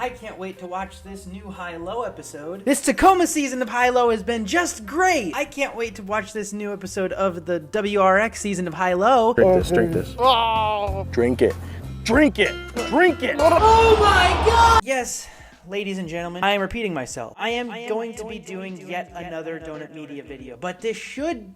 I can't wait to watch this new High-Low episode. This Tacoma season of High-Low has been just great. I can't wait to watch this new episode of the WRX season of High-Low. Drink this. Oh. Drink it. Drink it. Drink it. Oh my God! Yes. Ladies and gentlemen, I am repeating myself. I am going to be doing yet another Donut Media video, but this should,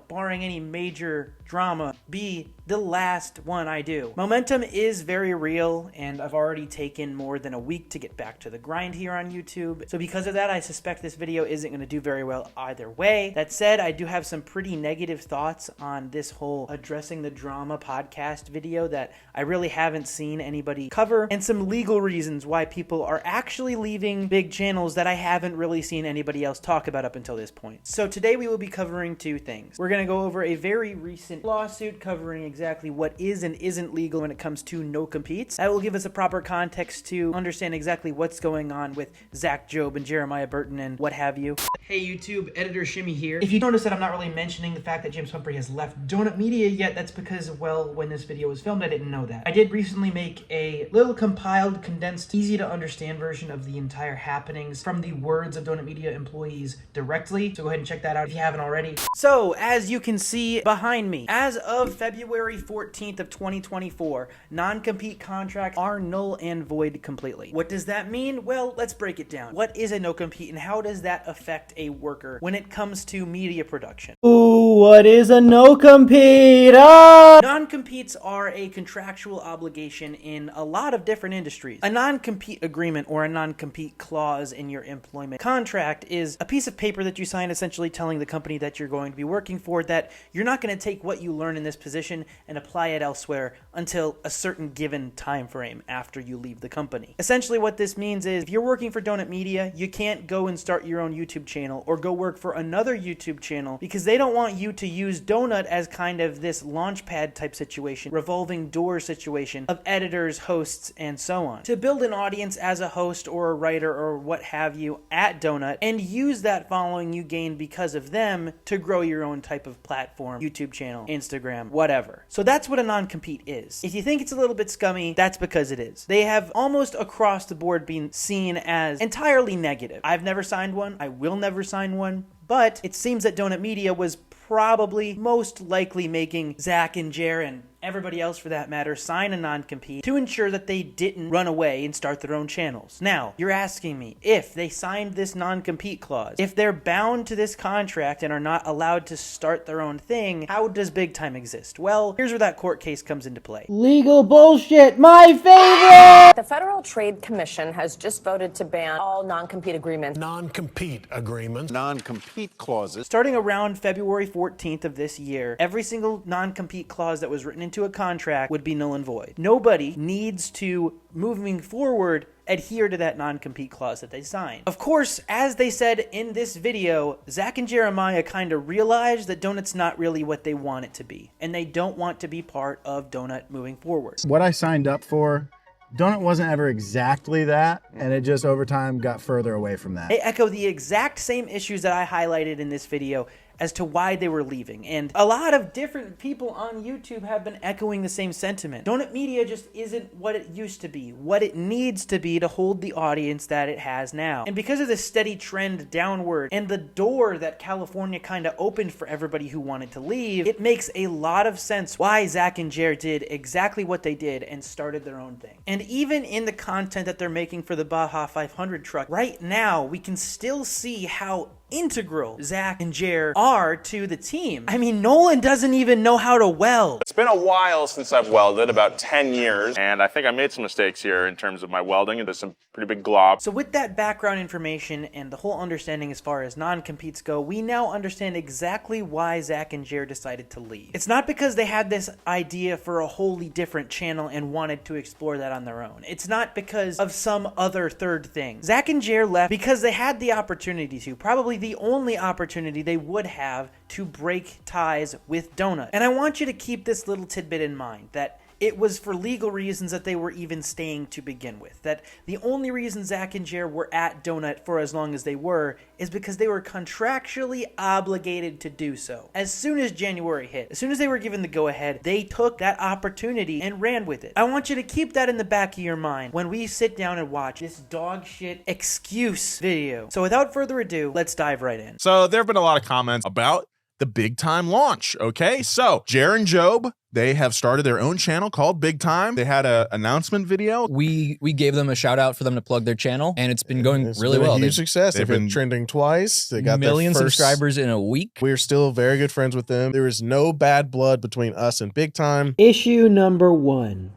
barring any major drama, be the last one I do. Momentum is very real, and I've already taken more than a week to get back to the grind here on YouTube. So because of that, I suspect this video isn't going to do very well either way. That said, I do have some pretty negative thoughts on this whole addressing the drama podcast video that I really haven't seen anybody cover, and some legal reasons why people are actually leaving big channels that I haven't really seen anybody else talk about up until this point. So today we will be covering two things. We're going to go over a very recent lawsuit covering exactly what is and isn't legal when it comes to no competes. That will give us a proper context to understand exactly what's going on with Zach Job and Jeremiah Burton and what have you. Hey YouTube, Editor Shimmy here. If you notice that I'm not really mentioning the fact that James Humphrey has left Donut Media yet, that's because, well, when this video was filmed, I didn't know that. I did recently make a little compiled, condensed, easy to understand version of the entire happenings from the words of Donut Media employees directly. So go ahead and check that out if you haven't already. So, as you can see behind me, as of February 14th of 2024, non-compete contracts are null and void completely. What does that mean? Well, let's break it down. What is a no-compete and how does that affect a worker when it comes to media production? Ooh, what is a no-compete? Non-competes are a contractual obligation in a lot of different industries. A non-compete agreement or a non-compete clause in your employment contract is a piece of paper that you sign essentially telling the company that you're going to be working for that you're not going to take what you learn in this position and apply it elsewhere until a certain given time frame after you leave the company. Essentially what this means is if you're working for Donut Media, you can't go and start your own YouTube channel or go work for another YouTube channel because they don't want you to use Donut as kind of this launchpad type situation, revolving door situation of editors, hosts, and so on. To build an audience as a host or a writer or what have you at Donut and use that following you gain because of them to grow your own type of platform, YouTube channel, Instagram, whatever. So that's what a non-compete is. If you think it's a little bit scummy, that's because it is. They have almost across the board been seen as entirely negative. I've never signed one. I will never sign one. But it seems that Donut Media was probably most likely making Zach and Jer and everybody else for that matter sign a non-compete to ensure that they didn't run away and start their own channels. Now, you're asking me, if they signed this non-compete clause, if they're bound to this contract and are not allowed to start their own thing, how does BigTime exist? Well, here's where that court case comes into play. Legal bullshit, my favorite! The Federal Trade Commission has just voted to ban all non-compete agreements. Non-compete agreements. Non-compete clauses. Starting around February 14th of this year, every single non-compete clause that was written into a contract would be null and void. Nobody needs to, moving forward, adhere to that non-compete clause that they signed. Of course, as they said in this video, Zach and Jeremiah kind of realized that Donut's not really what they want it to be, and they don't want to be part of Donut moving forward. What I signed up for, Donut wasn't ever exactly that, and it just over time got further away from that. They echo the exact same issues that I highlighted in this video as to why they were leaving. And a lot of different people on YouTube have been echoing the same sentiment. Donut Media just isn't what it used to be, what it needs to be to hold the audience that it has now. And because of the steady trend downward and the door that California kind of opened for everybody who wanted to leave, it makes a lot of sense why Zach and Jer did exactly what they did and started their own thing. And even in the content that they're making for the Baja 500 truck, right now we can still see how integral Zach and Jer are to the team. I mean, Nolan doesn't even know how to weld. It's been a while since I've welded, about 10 years, and I think I made some mistakes here in terms of my welding, and there's some pretty big glob. So with that background information and the whole understanding as far as non-competes go, we now understand exactly why Zach and Jer decided to leave. It's not because they had this idea for a wholly different channel and wanted to explore that on their own. It's not because of some other third thing. Zach and Jer left because they had the opportunity to, probably the only opportunity they would have to break ties with Donut. And I want you to keep this little tidbit in mind, that it was for legal reasons that they were even staying to begin with. That the only reason Zach and Jer were at Donut for as long as they were is because they were contractually obligated to do so. As soon as January hit, as soon as they were given the go-ahead, they took that opportunity and ran with it. I want you to keep that in the back of your mind when we sit down and watch this dog shit excuse video. So without further ado, let's dive right in. So there have been a lot of comments about the Big Time launch. Okay, so Jer and Job, they have started their own channel called Big Time. They had an announcement video. We gave them a shout out for them to plug their channel, and it's been going really well. Huge success. They've been trending twice. They got million their first subscribers in a week. We're still very good friends with them. There is no bad blood between us and Big Time. Issue number one.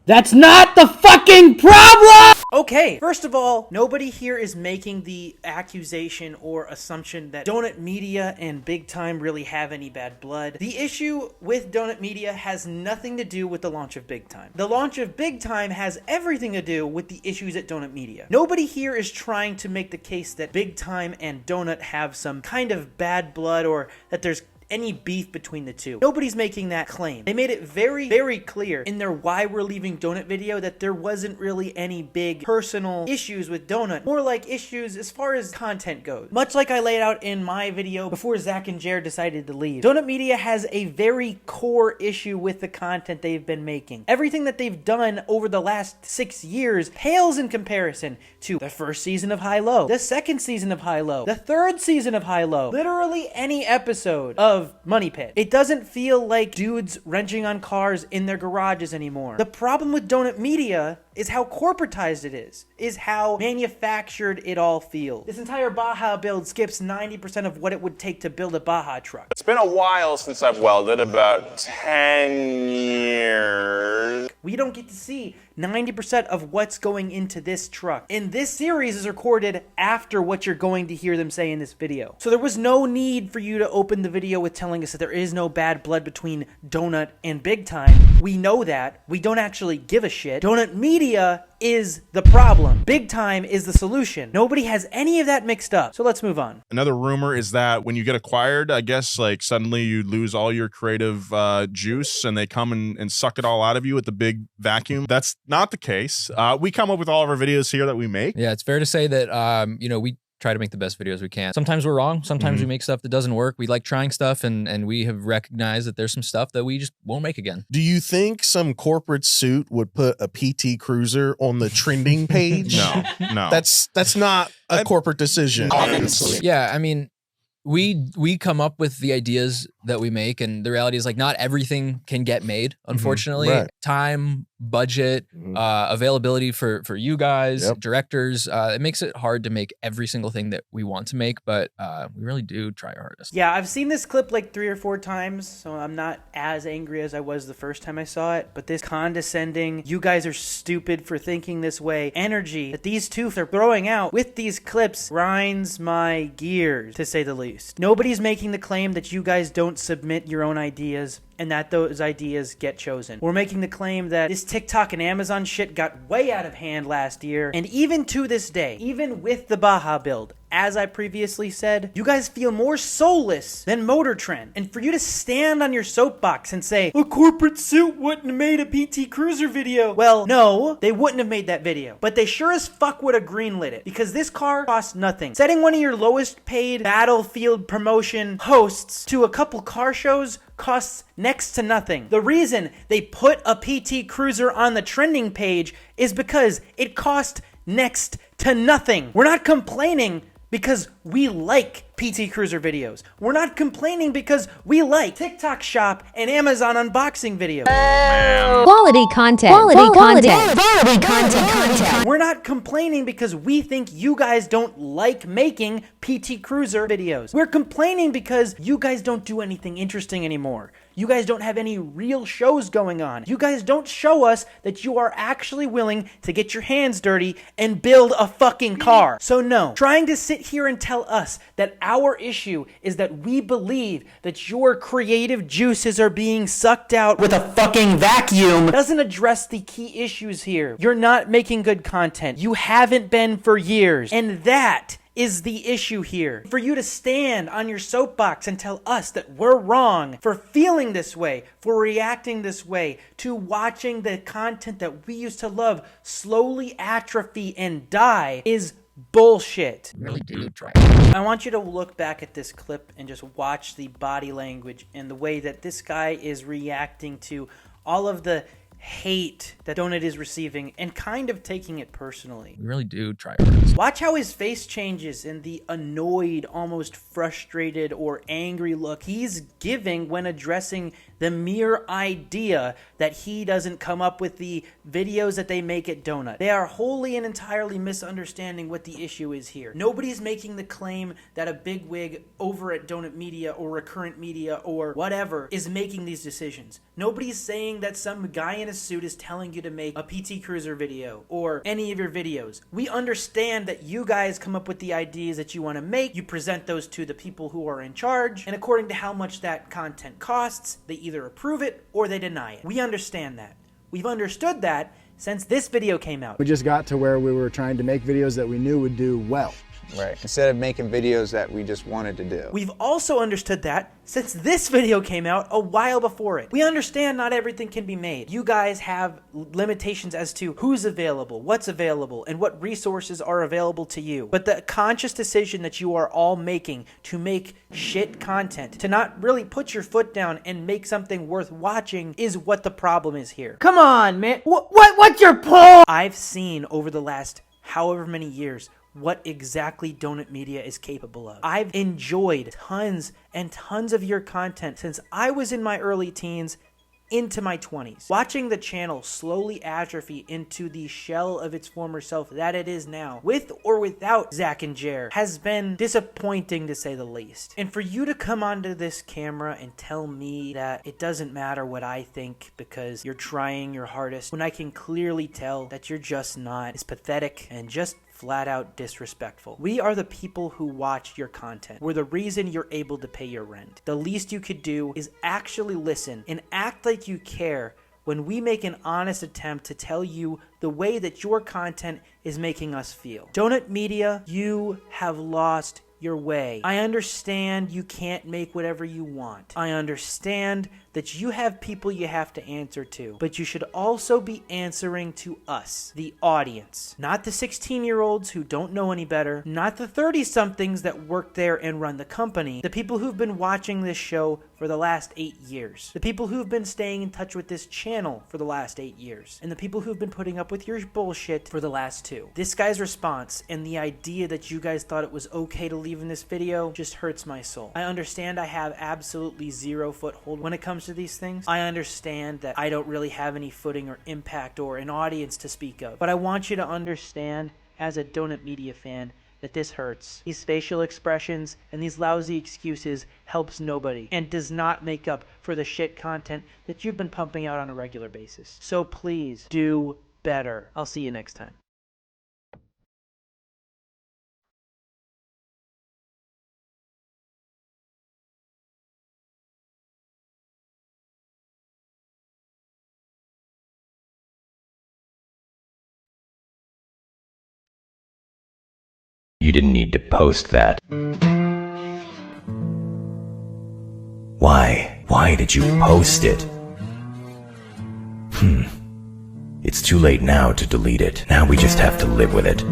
That's not the fucking problem! Okay, first of all, nobody here is making the accusation or assumption that Donut Media and Big Time really have any bad blood. The issue with Donut Media has nothing to do with the launch of Big Time. The launch of Big Time has everything to do with the issues at Donut Media. Nobody here is trying to make the case that Big Time and Donut have some kind of bad blood or that there's any beef between the two. Nobody's making that claim. They made it very, very clear in their Why We're Leaving Donut video that there wasn't really any big personal issues with Donut. More like issues as far as content goes. Much like I laid out in my video before Zach and Jared decided to leave. Donut Media has a very core issue with the content they've been making. Everything that they've done over the last 6 years pales in comparison to the first season of High Low, the second season of High Low, the third season of High Low, literally any episode of Money Pit. It doesn't feel like dudes wrenching on cars in their garages anymore. The problem with Donut Media is how corporatized it is how manufactured it all feels. This entire Baja build skips 90% of what it would take to build a Baja truck. It's been a while since I've welded, about 10 years. We don't get to see 90% of what's going into this truck. And this series is recorded after what you're going to hear them say in this video. So there was no need for you to open the video with telling us that there is no bad blood between Donut and Big Time. We know that. We don't actually give a shit. Donut Media is the problem. Big Time is the solution. Nobody has any of that mixed up. So let's move on. Another rumor is that when you get acquired, I guess like suddenly you lose all your creative juice and they come and suck it all out of you with the big vacuum. That's not the case. We come up with all of our videos here that we make. Yeah, it's fair to say that, you know, we try to make the best videos we can. Sometimes we're wrong. Sometimes we make stuff that doesn't work. We like trying stuff, and we have recognized that there's some stuff that we just won't make again. Do you think some corporate suit would put a PT Cruiser on the trending page? No. That's not a corporate decision. Obviously. Yeah, I mean, we come up with the ideas that we make, and the reality is like not everything can get made, unfortunately. Right. Time, budget, availability for you guys, directors, it makes it hard to make every single thing that we want to make, but we really do try our hardest. Yeah, I've seen this clip like 3 or 4 times, so I'm not as angry as I was the first time I saw it, but this condescending, you guys are stupid for thinking this way energy that these two are throwing out with these clips grinds my gears, to say the least. Nobody's making the claim that you guys don't submit your own ideas and that those ideas get chosen. We're making the claim that this TikTok and Amazon shit got way out of hand last year, and even to this day, even with the Baja build, as I previously said, you guys feel more soulless than Motor Trend. And for you to stand on your soapbox and say, a corporate suit wouldn't have made a PT Cruiser video. Well, no, they wouldn't have made that video. But they sure as fuck would have greenlit it, because this car costs nothing. Setting one of your lowest paid Battlefield promotion hosts to a couple car shows costs next to nothing. The reason they put a PT Cruiser on the trending page is because it cost next to nothing. We're not complaining because we like PT Cruiser videos. We're not complaining because we like TikTok Shop and Amazon unboxing videos. Quality content. Quality content. We're not complaining because we think you guys don't like making PT Cruiser videos. We're complaining because you guys don't do anything interesting anymore. You guys don't have any real shows going on. You guys don't show us that you are actually willing to get your hands dirty and build a fucking car. So no, trying to sit here and tell us that our issue is that we believe that your creative juices are being sucked out with a fucking vacuum doesn't address the key issues here. You're not making good content. You haven't been for years. And that is the issue here. For you to stand on your soapbox and tell us that we're wrong for feeling this way, for reacting this way, to watching the content that we used to love slowly atrophy and die is bullshit. Really do try. I want you to look back at this clip and just watch the body language and the way that this guy is reacting to all of the hate that Donut is receiving and kind of taking it personally. We really do try our best. Watch how his face changes and the annoyed, almost frustrated or angry look he's giving when addressing the mere idea that he doesn't come up with the videos that they make at Donut. They are wholly and entirely misunderstanding what the issue is here. Nobody's making the claim that a bigwig over at Donut Media or Recurrent Media or whatever is making these decisions. Nobody's saying that some guy in a suit is telling you to make a PT Cruiser video or any of your videos. We understand that you guys come up with the ideas that you want to make, you present those to the people who are in charge, and according to how much that content costs, they either approve it or they deny it. We understand that. We've understood that since this video came out. We just got to where we were trying to make videos that we knew would do well. Right, instead of making videos that we just wanted to do. We've also understood that since this video came out a while before it. We understand not everything can be made. You guys have limitations as to who's available, what's available, and what resources are available to you. But the conscious decision that you are all making to make shit content, to not really put your foot down and make something worth watching is what the problem is here. Come on, man. What's your pull? I've seen over the last however many years what exactly Donut Media is capable of. I've enjoyed tons and tons of your content since I was in my early teens into my 20s. Watching the channel slowly atrophy into the shell of its former self that it is now, with or without Zach and Jer, has been disappointing to say the least. And for you to come onto this camera and tell me that it doesn't matter what I think because you're trying your hardest, when I can clearly tell that you're just not, is pathetic and just flat out disrespectful. We are the people who watch your content. We're the reason you're able to pay your rent. The least you could do is actually listen and act like you care when we make an honest attempt to tell you the way that your content is making us feel. Donut Media, you have lost your way. I understand you can't make whatever you want. I understand that you have people you have to answer to, but you should also be answering to us, the audience, not the 16-year-olds who don't know any better, not the 30-somethings that work there and run the company, the people who've been watching this show for the last 8 years, the people who've been staying in touch with this channel for the last 8 years, and the people who've been putting up with your bullshit for the last 2. This guy's response and the idea that you guys thought it was okay to leave in this video just hurts my soul. I understand I have absolutely zero foothold when it comes to these things. I understand that I don't really have any footing or impact or an audience to speak of, but I want you to understand as a Donut Media fan that this hurts. These facial expressions and these lousy excuses helps nobody and does not make up for the shit content that you've been pumping out on a regular basis. So please do better. I'll see you next time. You didn't need to post that. Why? Why did you post it? It's too late now to delete it. Now we just have to live with it.